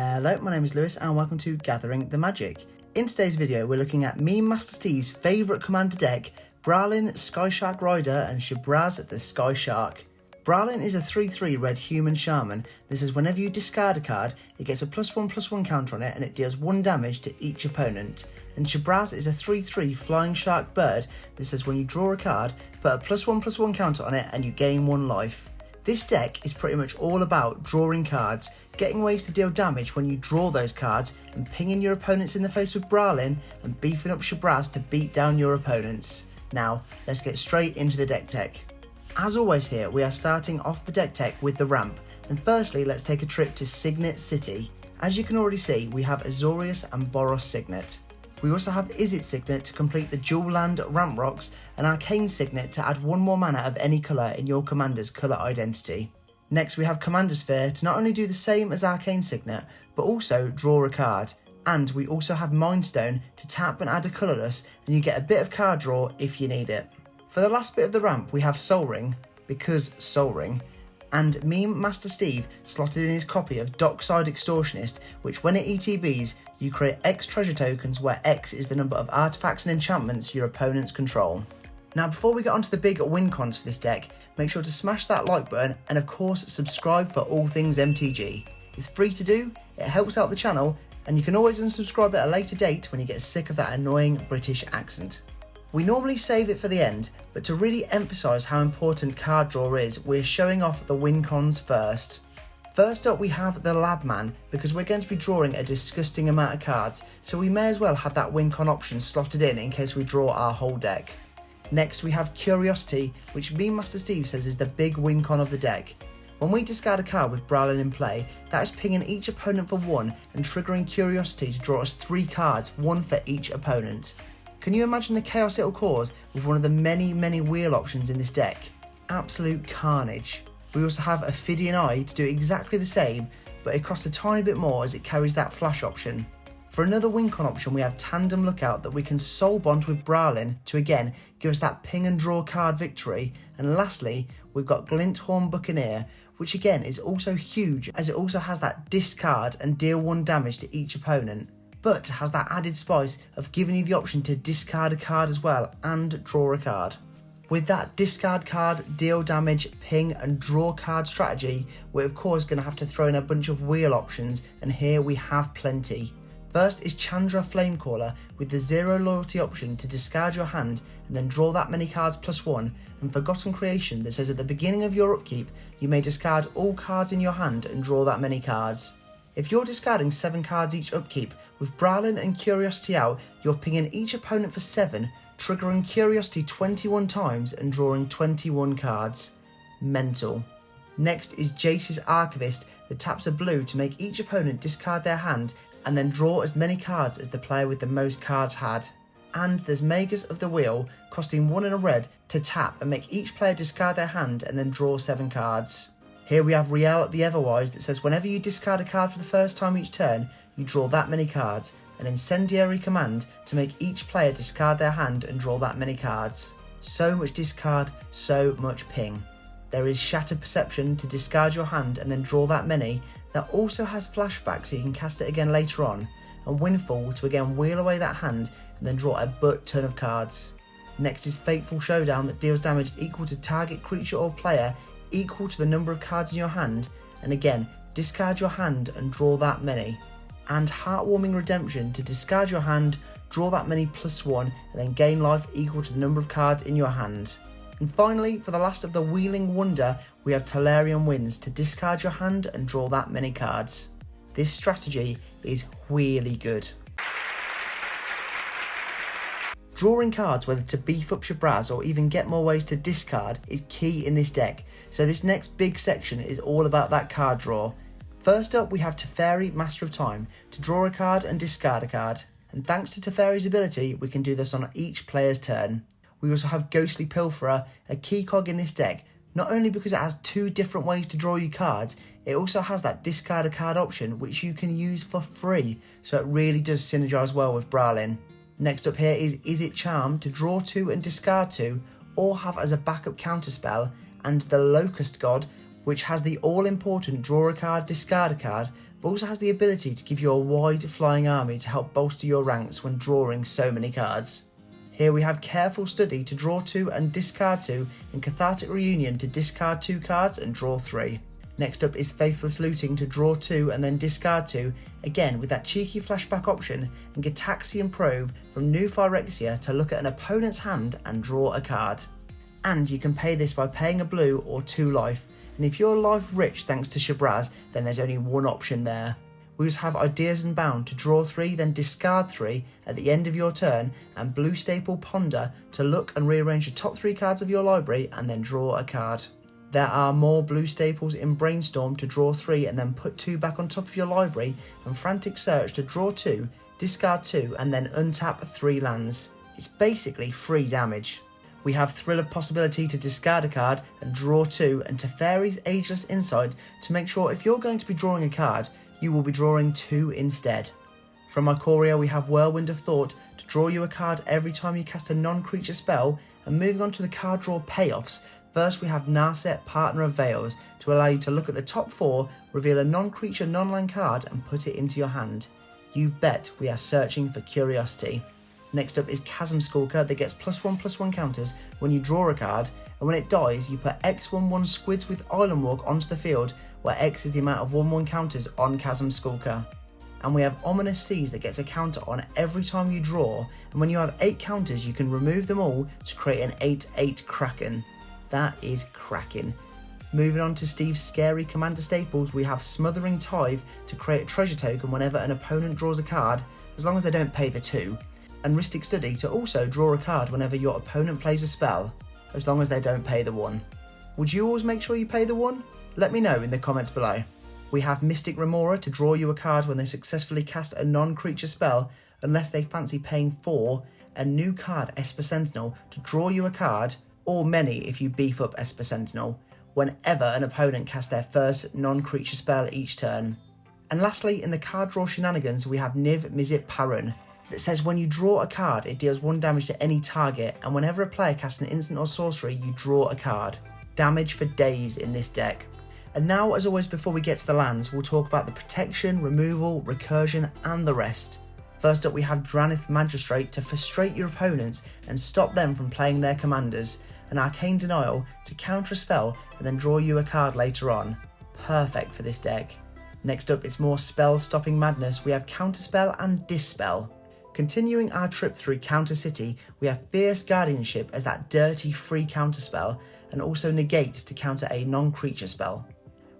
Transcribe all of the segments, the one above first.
Hello, my name is Lewis and welcome to Gathering the Magic. In today's video we're looking at me and Master Steve's favourite commander deck, Brallin Skyshark Rider and Shabraz the Sky Shark. Brallin is a 3/3 red human shaman that says whenever you discard a card, it gets a +1/+1 counter on it and it deals 1 damage to each opponent. And Shabraz is a 3/3 flying shark bird that says when you draw a card, put a +1/+1 counter on it and you gain 1 life. This deck is pretty much all about drawing cards, getting ways to deal damage when you draw those cards, and pinging your opponents in the face with Brallin and beefing up Shabraz to beat down your opponents. Now, let's get straight into the deck tech. As always here, we are starting off the deck tech with the ramp, and firstly let's take a trip to Signet City. As you can already see, we have Azorius and Boros Signet. We also have Izzet Signet to complete the dual land ramp rocks, and Arcane Signet to add 1 more mana of any colour in your commander's colour identity. Next we have Commander Sphere to not only do the same as Arcane Signet, but also draw a card. And we also have Mind Stone to tap and add a colourless, and you get a bit of card draw if you need it. For the last bit of the ramp we have Sol Ring, because Sol Ring, and Meme Master Steve slotted in his copy of Dockside Extortionist, which when it ETBs, you create X treasure tokens where X is the number of artifacts and enchantments your opponents control. Now before we get onto the big win cons for this deck, make sure to smash that like button and of course subscribe for all things MTG. It's free to do, it helps out the channel, and you can always unsubscribe at a later date when you get sick of that annoying British accent. We normally save it for the end, but to really emphasise how important card draw is, we're showing off the win cons first. First up we have the Labman, because we're going to be drawing a disgusting amount of cards, so we may as well have that win con option slotted in case we draw our whole deck. Next we have Curiosity, which me and Master Steve says is the big win con of the deck. When we discard a card with Brallin in play, that is pinging each opponent for 1 and triggering Curiosity to draw us 3 cards, 1 for each opponent. Can you imagine the chaos it will cause with one of the many wheel options in this deck? Absolute carnage. We also have Ophidian Eye to do exactly the same, but it costs a tiny bit more as it carries that flash option. For another win con option we have Tandem Lookout that we can soul bond with Brallin to again give us that ping and draw card victory, and lastly we've got Glinthorn Buccaneer, which again is also huge as it also has that discard and deal 1 damage to each opponent, but has that added spice of giving you the option to discard a card as well and draw a card. With that discard card, deal damage, ping and draw card strategy, we're of course going to have to throw in a bunch of wheel options, and here we have plenty. First is Chandra Flamecaller with the 0 loyalty option to discard your hand and then draw that many cards +1, and Forgotten Creation that says at the beginning of your upkeep you may discard all cards in your hand and draw that many cards. If you're discarding 7 cards each upkeep, with Brallin and Curiosity out, you're pinging each opponent for 7, triggering Curiosity 21 times and drawing 21 cards. Mental. Next is Jace's Archivist that taps a blue to make each opponent discard their hand and then draw as many cards as the player with the most cards had. And there's Magus of the Wheel, costing 1 and a red to tap and make each player discard their hand and then draw 7 cards. Here we have Riel the Everwise that says whenever you discard a card for the first time each turn, you draw that many cards, an Incendiary Command to make each player discard their hand and draw that many cards. So much discard, so much ping. There is Shattered Perception to discard your hand and then draw that many, that also has flashback so you can cast it again later on, and Windfall to again wheel away that hand and then draw a butt ton of cards. Next is Fateful Showdown that deals damage equal to target creature or player equal to the number of cards in your hand, and again discard your hand and draw that many. And Heartwarming Redemption to discard your hand, draw that many +1 and then gain life equal to the number of cards in your hand. And finally, for the last of the Wheeling Wonder, we have Tolarian Winds to discard your hand and draw that many cards. This strategy is really good. Drawing cards, whether to beef up Shabraz or even get more ways to discard, is key in this deck, so this next big section is all about that card draw. First up we have Teferi, Master of Time, to draw a card and discard a card, and thanks to Teferi's ability we can do this on each player's turn. We also have Ghostly Pilferer, a key cog in this deck, not only because it has 2 different ways to draw you cards, it also has that discard a card option which you can use for free, so it really does synergise well with Brallin. Next up here is Izzet Charm to draw 2 and discard 2, or have as a backup counterspell, and the Locust God, which has the all-important draw a card, discard a card, but also has the ability to give you a wide flying army to help bolster your ranks when drawing so many cards. Here we have Careful Study to draw 2 and discard 2, and Cathartic Reunion to discard 2 cards and draw 3. Next up is Faithless Looting to draw 2 and then discard 2, again with that cheeky flashback option, and Gitaxian Probe from New Phyrexia to look at an opponent's hand and draw a card. And you can pay this by paying a blue or 2 life, and if you're life rich thanks to Shabraz, then there's only one option there. We also have Ideas Unbound to draw 3 then discard 3 at the end of your turn, and Blue Staple Ponder to look and rearrange the top 3 cards of your library and then draw a card. There are more blue staples in Brainstorm to draw 3 and then put 2 back on top of your library, and Frantic Search to draw 2, discard 2 and then untap 3 lands. It's basically free damage. We have Thrill of Possibility to discard a card and draw 2, and Teferi's Ageless Insight to make sure if you're going to be drawing a card, you will be drawing 2 instead. From Ikoria we have Whirlwind of Thought to draw you a card every time you cast a non-creature spell, and moving on to the card draw payoffs, first we have Narset, Partner of Veils to allow you to look at the top 4, reveal a non-creature non-land card and put it into your hand. You bet we are searching for curiosity. Next up is Chasm Skulker that gets +1/+1 counters when you draw a card, and when it dies you put X/1/1 Squids with Island Walk onto the field, where X is the amount of 1/1 counters on Chasm Skulker. And we have Ominous Seas that gets a counter on every time you draw, and when you have 8 counters you can remove them all to create an 8/8 Kraken. That is cracking. Moving on to Steve's scary commander staples, we have Smothering Tithe to create a treasure token whenever an opponent draws a card, as long as they don't pay the 2. And Ristic Study to also draw a card whenever your opponent plays a spell, as long as they don't pay the 1. Would you always make sure you pay the 1? Let me know in the comments below. We have Mystic Remora to draw you a card when they successfully cast a non-creature spell, unless they fancy paying 4, and New Card Esper Sentinel to draw you a card, or many if you beef up Esper Sentinel, whenever an opponent casts their first non-creature spell each turn. And lastly, in the card draw shenanigans, we have Niv Mizzet Parun that says when you draw a card, it deals 1 damage to any target, and whenever a player casts an instant or sorcery, you draw a card. Damage for days in this deck. And now, as always, before we get to the lands, we'll talk about the protection, removal, recursion, and the rest. First up, we have Drannith Magistrate to frustrate your opponents and stop them from playing their commanders, and Arcane Denial to counter a spell and then draw you a card later on. Perfect for this deck. Next up, it's more spell-stopping madness. We have Counterspell and Dispel. Continuing our trip through Counter City, we have Fierce Guardianship as that dirty free counterspell, and also Negate to counter a non-creature spell.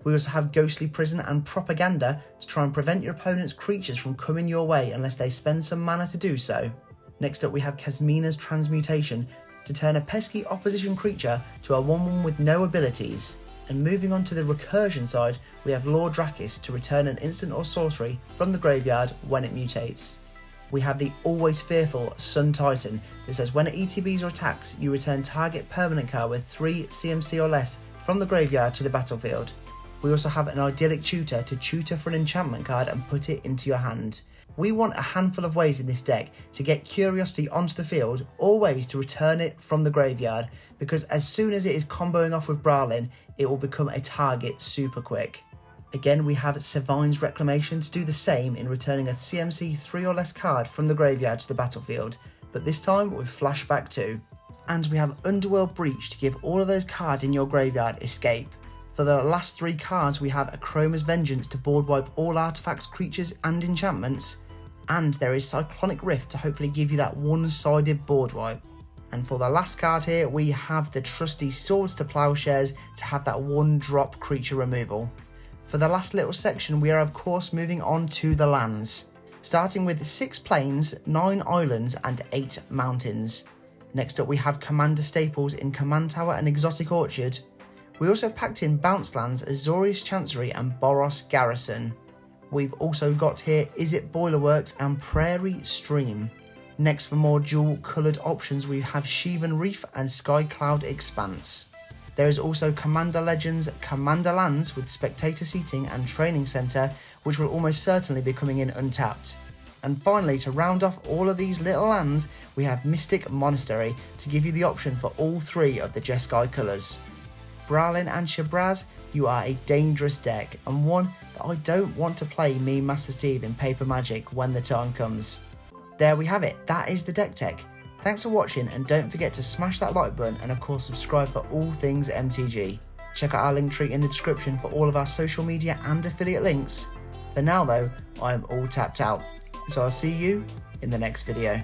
We also have Ghostly Prison and Propaganda to try and prevent your opponent's creatures from coming your way unless they spend some mana to do so. Next up we have Kasmina's Transmutation to turn a pesky opposition creature to a 1/1 with no abilities. And moving on to the recursion side, we have Lord Drakis to return an instant or sorcery from the graveyard when it mutates. We have the always fearful Sun Titan that says when it ETBs or attacks, you return target permanent card with 3 CMC or less from the graveyard to the battlefield. We also have an Idyllic Tutor to tutor for an enchantment card and put it into your hand. We want a handful of ways in this deck to get Curiosity onto the field, or ways to return it from the graveyard, because as soon as it is comboing off with Brallin, it will become a target super quick. Again, we have Sevine's Reclamation to do the same in returning a CMC 3 or less card from the graveyard to the battlefield, but this time with Flashback 2. And we have Underworld Breach to give all of those cards in your graveyard escape. For the last 3 cards, we have Akroma's Vengeance to board wipe all artifacts, creatures and enchantments, and there is Cyclonic Rift to hopefully give you that one-sided board wipe. And for the last card here, we have the trusty Swords to Plowshares to have that 1-drop creature removal. For the last little section, we are of course moving on to the lands, starting with 6 plains, 9 islands and 8 mountains. Next up we have Commander Staples in Command Tower and Exotic Orchard. We also packed in Bounce Lands, Azorius Chancery and Boros Garrison. We've also got here Izzet Boilerworks and Prairie Stream. Next, for more dual coloured options, we have Sheevan Reef and Sky Cloud Expanse. There is also Commander Legends, Commander Lands with Spectator Seating and Training Centre, which will almost certainly be coming in untapped. And finally, to round off all of these little lands, we have Mystic Monastery to give you the option for all 3 of the Jeskai colours. Brallin and Shabraz, you are a dangerous deck and one that I don't want to play me Master Steve in Paper Magic when the time comes. There we have it, that is the deck tech. Thanks for watching and don't forget to smash that like button and of course subscribe for all things MTG. Check out our link tree in the description for all of our social media and affiliate links. For now though, I am all tapped out, so I'll see you in the next video.